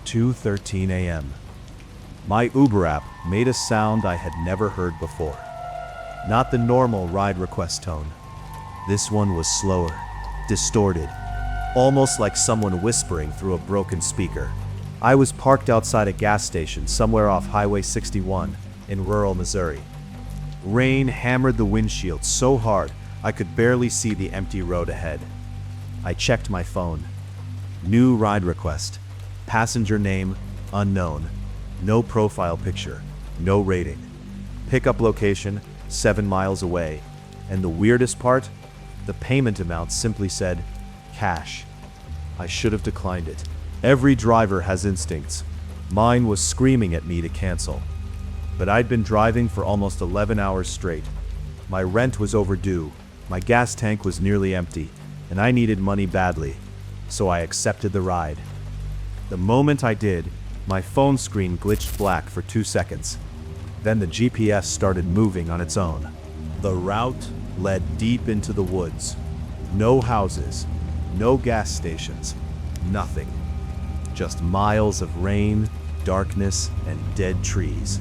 2:13 a.m. My Uber app made a sound I had never heard before. Not the normal ride request tone. This one was slower, distorted, almost like someone whispering through a broken speaker. I was parked outside a gas station somewhere off Highway 61 in rural Missouri. Rain hammered the windshield so hard I could barely see the empty road ahead. I checked my phone. New ride request. Passenger name, unknown. No profile picture. No rating. Pickup location, 7 miles away. And the weirdest part? The payment amount simply said, cash. I should have declined it. Every driver has instincts. Mine was screaming at me to cancel. But I'd been driving for almost 11 hours straight. My rent was overdue, my gas tank was nearly empty, and I needed money badly, so I accepted the ride. The moment I did, my phone screen glitched black for 2 seconds. Then the GPS started moving on its own. The route led deep into the woods. No houses, no gas stations, nothing. Just miles of rain, darkness, and dead trees.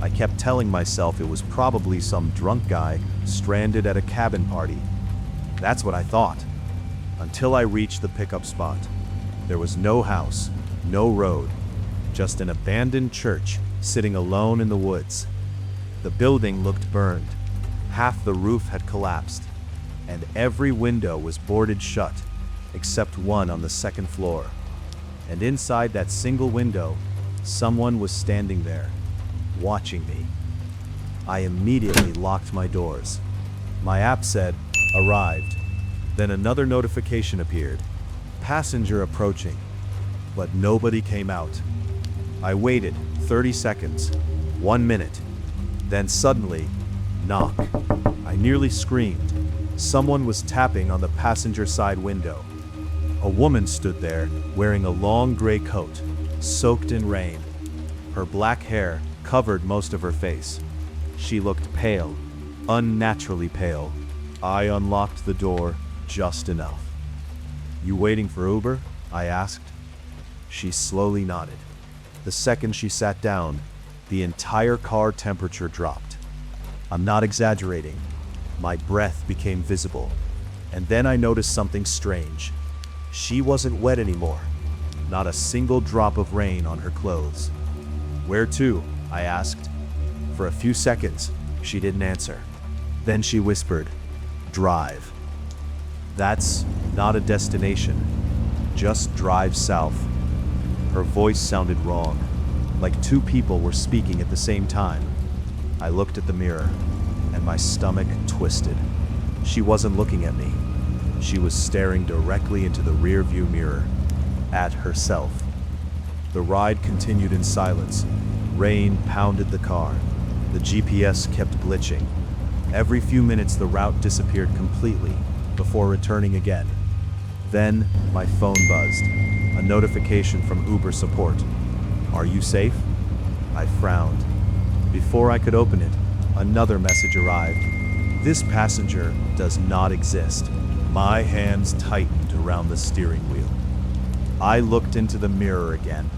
I kept telling myself it was probably some drunk guy stranded at a cabin party. That's what I thought. Until I reached the pickup spot. There was no house, no road, just an abandoned church sitting alone in the woods. The building looked burned. Half the roof had collapsed, and every window was boarded shut, except one on the second floor. And inside that single window, someone was standing there, watching me. I immediately locked my doors. My app said, arrived. Then another notification appeared, passenger approaching, but nobody came out. I waited 30 seconds, 1 minute, then suddenly, knock. I nearly screamed. Someone was tapping on the passenger side window. A woman stood there wearing a long gray coat, soaked in rain. Her black hair covered most of her face. She looked pale, unnaturally pale. I unlocked the door just enough. "You waiting for Uber?" I asked. She slowly nodded. The second she sat down, the entire car temperature dropped. I'm not exaggerating. My breath became visible. And then I noticed something strange. She wasn't wet anymore. Not a single drop of rain on her clothes. "Where to?" I asked. For a few seconds, she didn't answer. Then she whispered, "Drive." "That's not a destination. Just drive south." Her voice sounded wrong, like two people were speaking at the same time. I looked at the mirror, and my stomach twisted. She wasn't looking at me. She was staring directly into the rearview mirror, at herself. The ride continued in silence. Rain pounded the car. The GPS kept glitching. Every few minutes the route disappeared completely, before returning again. Then my phone buzzed. A notification from Uber support. "Are you safe?" I frowned. Before I could open it, another message arrived. "This passenger does not exist." My hands tightened around the steering wheel. I looked into the mirror again.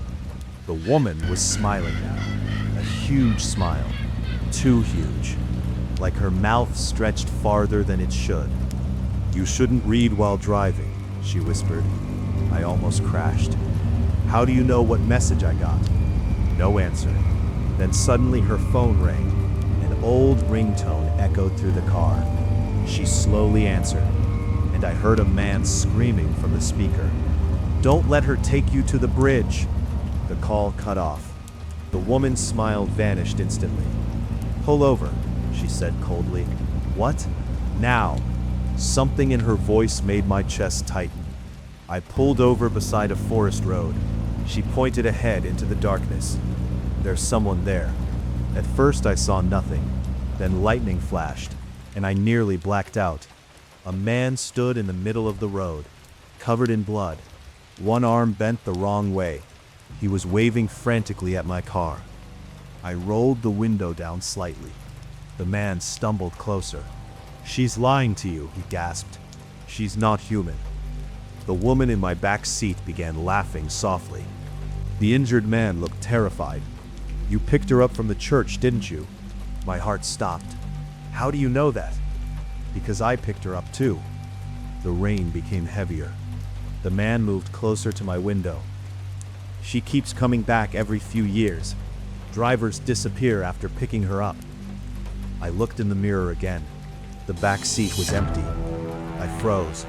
The woman was smiling now. A huge smile. Too huge. Like her mouth stretched farther than it should. "You shouldn't read while driving," she whispered. I almost crashed. "How do you know what message I got?" No answer. Then suddenly her phone rang. An old ringtone echoed through the car. She slowly answered, and I heard a man screaming from the speaker. "Don't let her take you to the bridge." The call cut off. The woman's smile vanished instantly. "Pull over," she said coldly. "What? Now?" Something in her voice made my chest tighten. I pulled over beside a forest road. She pointed ahead into the darkness. "There's someone there." At first I saw nothing. Then lightning flashed, and I nearly blacked out. A man stood in the middle of the road, covered in blood. One arm bent the wrong way. He was waving frantically at my car. I rolled the window down slightly. The man stumbled closer. "She's lying to you," he gasped. "She's not human." The woman in my back seat began laughing softly. The injured man looked terrified. You picked her up from the church, didn't you? My heart stopped. How do you know that? Because I picked her up too. The rain became heavier. The man moved closer to my window. She keeps coming back every few years. Drivers disappear after picking her up. I looked in the mirror again. The back seat was empty. I froze.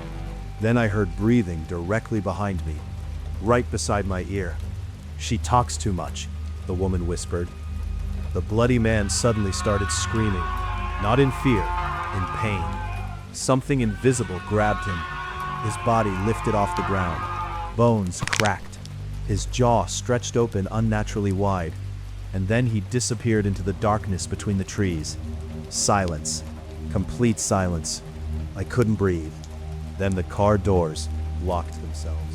Then I heard breathing directly behind me, right beside my ear. She talks too much, the woman whispered. The bloody man suddenly started screaming, not in fear, in pain. Something invisible grabbed him. His body lifted off the ground. Bones cracked. His jaw stretched open unnaturally wide. And then he disappeared into the darkness between the trees. Silence. Complete silence. I couldn't breathe. Then the car doors locked themselves.